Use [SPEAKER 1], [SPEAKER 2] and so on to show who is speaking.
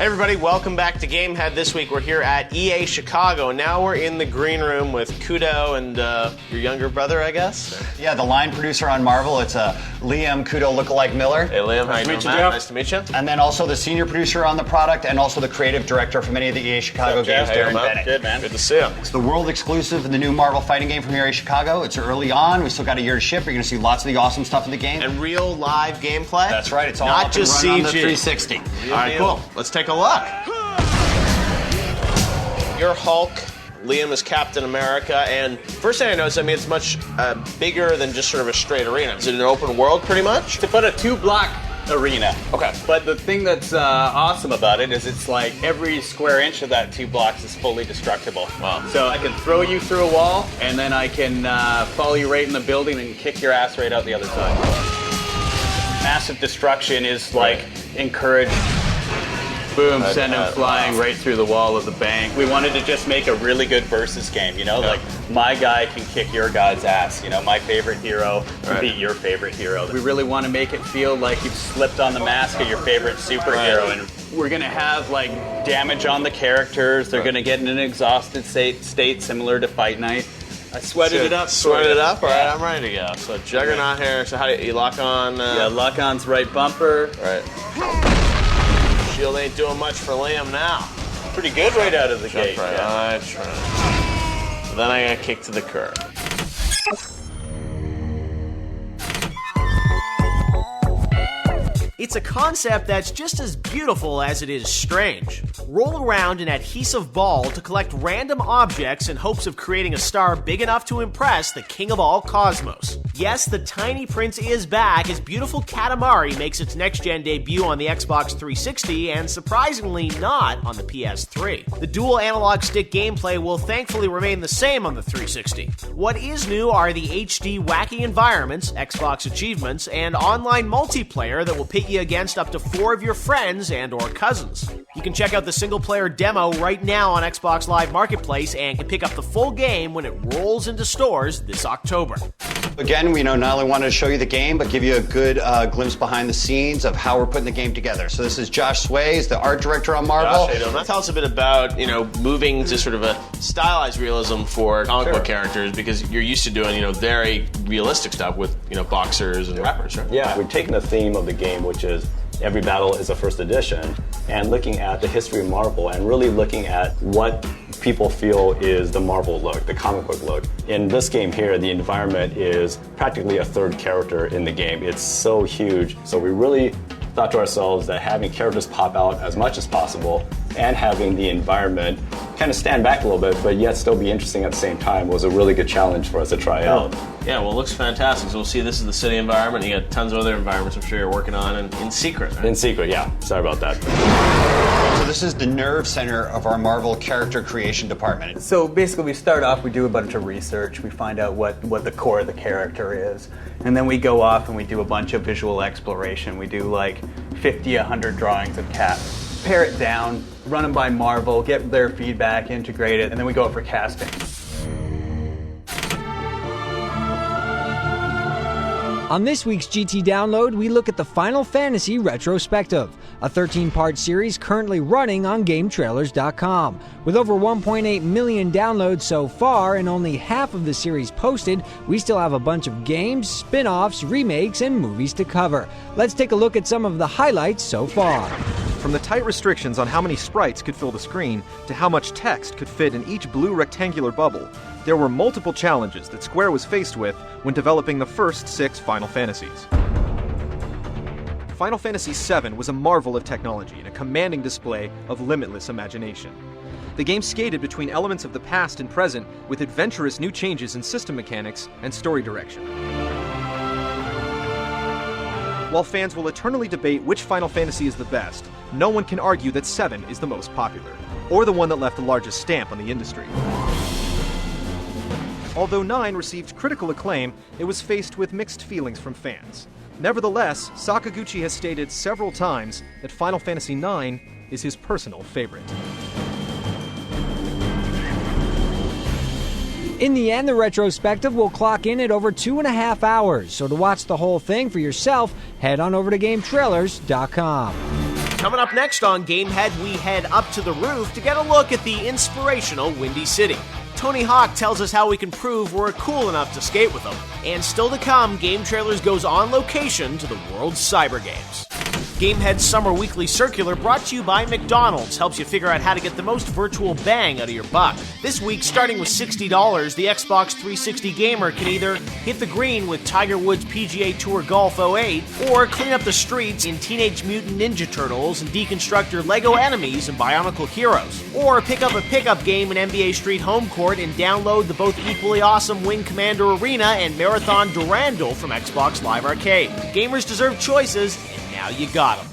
[SPEAKER 1] Hey everybody, welcome back to Gamehead. This week we're here at EA Chicago, and now we're in the green room with Kudo and your younger brother, I guess?
[SPEAKER 2] Yeah, the line producer on Marvel. It's Liam Kudo lookalike Miller.
[SPEAKER 1] Hey Liam, how you doing, Matt? Nice to meet you.
[SPEAKER 2] And then also the senior producer on the product and also the creative director for many of the EA Chicago games, Darren Bennett.
[SPEAKER 1] Good, man. Good to see you.
[SPEAKER 2] It's the world exclusive in the new Marvel fighting game from EA Chicago. It's early on. We still got a year to ship. You're going to see lots of the awesome stuff in the game.
[SPEAKER 1] And real live gameplay?
[SPEAKER 2] That's right. It's all
[SPEAKER 1] not
[SPEAKER 2] up
[SPEAKER 1] just
[SPEAKER 2] and running
[SPEAKER 1] CG.
[SPEAKER 2] on the 360.
[SPEAKER 1] All right, cool. Let's take a look. You're Hulk, Liam is Captain America, and first thing I noticed, I mean, it's much bigger than just sort of a straight arena. Is it an open world, pretty much?
[SPEAKER 3] It's about a 2-block arena.
[SPEAKER 1] Okay.
[SPEAKER 3] But the thing that's awesome about it is it's like every square inch of that 2 blocks is fully destructible.
[SPEAKER 1] Wow.
[SPEAKER 3] So I can throw you through a wall, and then I can follow you right in the building and kick your ass right out the other side. Massive destruction is like encouraged. Boom, send him flying right through the wall of the bank. We wanted to just make a really good versus game, you know? Yeah. Like, my guy can kick your guy's ass, you know? My favorite hero can beat your favorite hero. We really want to make it feel like you've slipped on the mask of your favorite superhero. And we're going to have, like, damage on the characters. They're going to get in an exhausted state similar to Fight Night. I sweated it up.
[SPEAKER 1] Sweated it up? All right, I'm ready to go. So, Juggernaut here. So, how do you lock on?
[SPEAKER 3] Yeah, lock on's right bumper.
[SPEAKER 1] Right. Shield ain't doing much for Liam now.
[SPEAKER 3] Pretty good right out of the gate.
[SPEAKER 1] Right.
[SPEAKER 3] Yeah.
[SPEAKER 1] That's right. So then I got kicked to the curb. It's a concept that's just as beautiful as it is strange. Roll around an adhesive ball to collect random objects in hopes of creating a star big enough to impress the king of all cosmos. Yes, the tiny prince is back as beautiful Katamari makes its next-gen debut on the Xbox 360 and surprisingly not on the PS3. The dual analog stick gameplay will thankfully remain the same on the 360. What is new are the HD wacky environments, Xbox achievements, and online multiplayer that will pit you against up to 4 of your friends and or cousins. You can check out the single-player demo right now on Xbox Live Marketplace and can pick up the full game when it rolls into stores this October.
[SPEAKER 2] Again, we not only wanted to show you the game, but give you a good glimpse behind the scenes of how we're putting the game together. So this is Josh Sways, the art director on Marvel.
[SPEAKER 1] Josh, tell us a bit about, moving to sort of a stylized realism for comic book characters, because you're used to doing, very realistic stuff with, boxers and rappers, right?
[SPEAKER 4] Yeah, we've taken the theme of the game, which is every battle is a first edition, and looking at the history of Marvel and really looking at what people feel is the Marvel look, the comic book look. In this game here, the environment is practically a third character in the game. It's so huge. So we really thought to ourselves that having characters pop out as much as possible and having the environment kind of stand back a little bit, but yet still be interesting at the same time was a really good challenge for us to try out.
[SPEAKER 1] Yeah, well, it looks fantastic. So we'll see, this is the city environment. You got tons of other environments I'm sure you're working on in secret, right?
[SPEAKER 4] In secret, yeah. Sorry about that.
[SPEAKER 2] So this is the nerve center of our Marvel character creation department.
[SPEAKER 3] So basically we start off, we do a bunch of research, we find out what the core of the character is, and then we go off and we do a bunch of visual exploration. We do like 50, 100 drawings of Cap. Pare it down, run them by Marvel, get their feedback, integrate it, and then we go out for casting.
[SPEAKER 5] On this week's GT Download, we look at the Final Fantasy Retrospective, a 13-part series currently running on GameTrailers.com. With over 1.8 million downloads so far and only half of the series posted, we still have a bunch of games, spin-offs, remakes, and movies to cover. Let's take a look at some of the highlights so far.
[SPEAKER 6] From the tight restrictions on how many sprites could fill the screen to how much text could fit in each blue rectangular bubble, there were multiple challenges that Square was faced with when developing the first 6 Final Fantasies. Final Fantasy VII was a marvel of technology and a commanding display of limitless imagination. The game skated between elements of the past and present with adventurous new changes in system mechanics and story direction. While fans will eternally debate which Final Fantasy is the best, no one can argue that 7 is the most popular, or the one that left the largest stamp on the industry. Although 9 received critical acclaim, it was faced with mixed feelings from fans. Nevertheless, Sakaguchi has stated several times that Final Fantasy IX is his personal favorite.
[SPEAKER 5] In the end, the retrospective will clock in at over 2.5 hours, so to watch the whole thing for yourself, head on over to GameTrailers.com.
[SPEAKER 1] Coming up next on Gamehead, we head up to the roof to get a look at the inspirational Windy City. Tony Hawk tells us how we can prove we're cool enough to skate with them. And still to come, GameTrailers goes on location to the World's Cyber Games. Gamehead's Summer Weekly Circular, brought to you by McDonald's, helps you figure out how to get the most virtual bang out of your buck. This week, starting with $60, the Xbox 360 gamer can either hit the green with Tiger Woods PGA Tour Golf 08, or clean up the streets in Teenage Mutant Ninja Turtles and deconstruct your Lego enemies in Bionicle Heroes. Or pick up a pickup game in NBA Street Home Court and download the both equally awesome Wing Commander Arena and Marathon Durandal from Xbox Live Arcade. Gamers deserve choices, and now you got them.